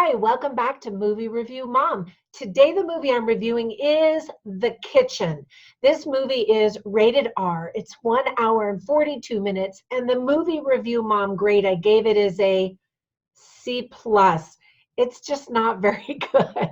Hi, welcome back to Movie Review Mom. Today the movie I'm reviewing is The Kitchen. This movie is rated R. It's 1 hour and 42 minutes, and the Movie Review Mom grade I gave it is a C+. It's just not very good.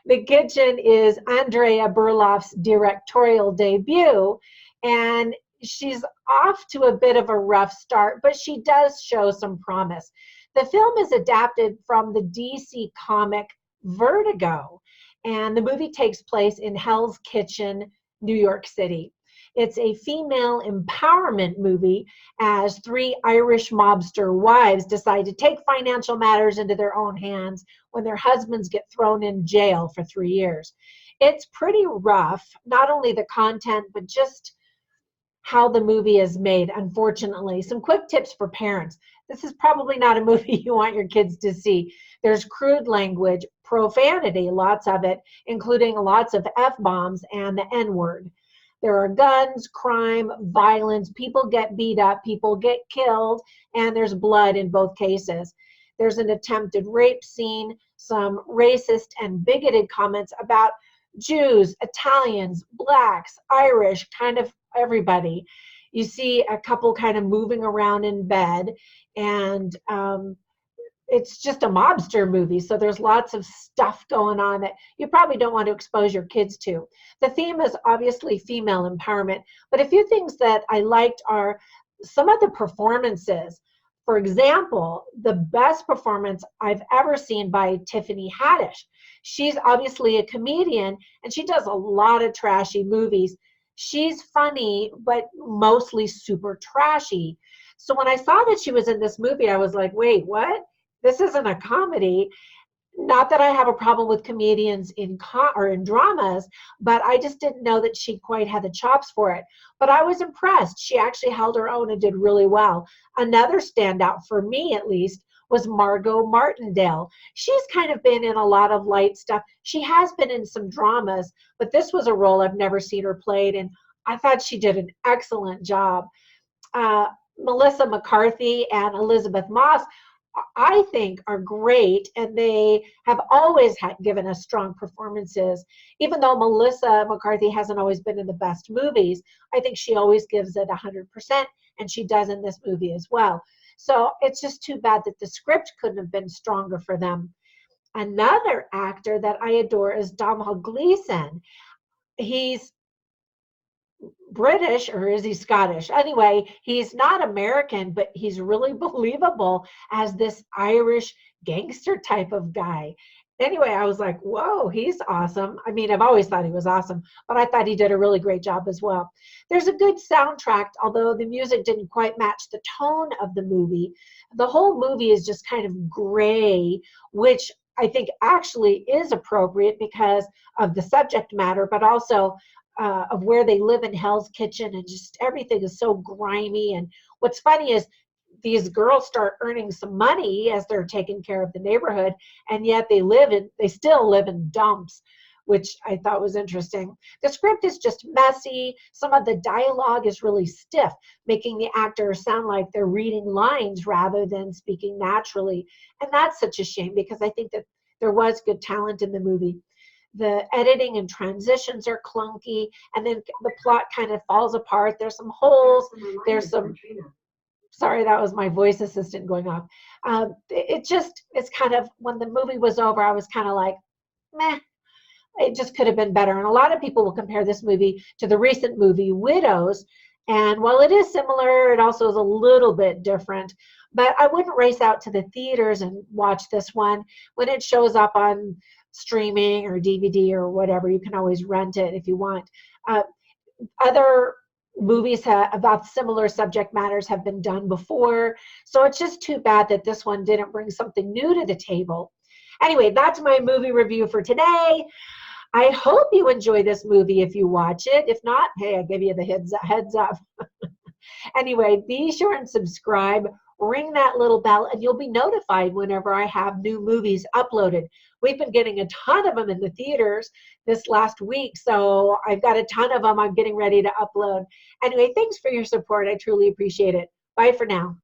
The Kitchen is Andrea Berloff's directorial debut, and she's off to a bit of a rough start, but she does show some promise. The film is adapted from the DC comic Vertigo, and the movie takes place in Hell's Kitchen, New York City. It's a female empowerment movie as three Irish mobster wives decide to take financial matters into their own hands when their husbands get thrown in jail for 3 years. It's pretty rough, not only the content, but just how the movie is made, unfortunately. Some quick tips for parents. This is probably not a movie you want your kids to see. There's crude language, profanity, lots of it, including lots of F-bombs and the N-word. There are guns, crime, violence, people get beat up, people get killed, and there's blood in both cases. There's an attempted rape scene, some racist and bigoted comments about Jews, Italians, blacks, Irish, kind of everybody. You see a couple kind of moving around in bed, and it's just a mobster movie, so there's lots of stuff going on that you probably don't want to expose your kids to. The theme is obviously female empowerment, but a few things that I liked are some of the performances. For example, the best performance I've ever seen by Tiffany Haddish. She's obviously a comedian, and she does a lot of trashy movies. She's funny, but mostly super trashy. So when I saw that she was in this movie, I was like, wait, what? This isn't a comedy. Not that I have a problem with comedians in dramas, but I just didn't know that she quite had the chops for it. But I was impressed. She actually held her own and did really well. Another standout, for me at least, was Margot Martindale. She's kind of been in a lot of light stuff. She has been in some dramas, but this was a role I've never seen her played, and I thought she did an excellent job. Melissa McCarthy and Elizabeth Moss, I think, are great, and they have always given us strong performances. Even though Melissa McCarthy hasn't always been in the best movies, I think she always gives it 100%, and she does in this movie as well. So it's just too bad that the script couldn't have been stronger for them. Another actor that I adore is Domhnall Gleeson. He's British, or is he Scottish? Anyway, he's not American, but he's really believable as this Irish gangster type of guy. Anyway, I was like, whoa, he's awesome. I mean, I've always thought he was awesome, but I thought he did a really great job as well. There's a good soundtrack, although the music didn't quite match the tone of the movie. The whole movie is just kind of gray, which I think actually is appropriate because of the subject matter, but also of where they live in Hell's Kitchen, and just everything is so grimy. And what's funny is these girls start earning some money as they're taking care of the neighborhood, and yet they still live in dumps, which I thought was interesting. The script is just messy. Some of the dialogue is really stiff, making the actors sound like they're reading lines rather than speaking naturally. And that's such a shame, because I think that there was good talent in the movie. The editing and transitions are clunky, and then the plot kind of falls apart. There's some holes. There's some, sorry, that was my voice assistant going off. It's kind of, when the movie was over, I was kind of like, meh, it just could have been better. And a lot of people will compare this movie to the recent movie Widows. And while it is similar, it also is a little bit different. But I wouldn't race out to the theaters and watch this one. When it shows up on streaming or DVD or whatever, you can always rent it if you want. Other movies about similar subject matters have been done before, so it's just too bad that this one didn't bring something new to the table. Anyway, that's my movie review for today. I hope you enjoy this movie if you watch it. If not, hey, I give you the heads up. Anyway, be sure and subscribe, ring that little bell, and you'll be notified whenever I have new movies uploaded. We've been getting a ton of them in the theaters this last week, so I've got a ton of them I'm getting ready to upload. Anyway, thanks for your support. I truly appreciate it. Bye for now.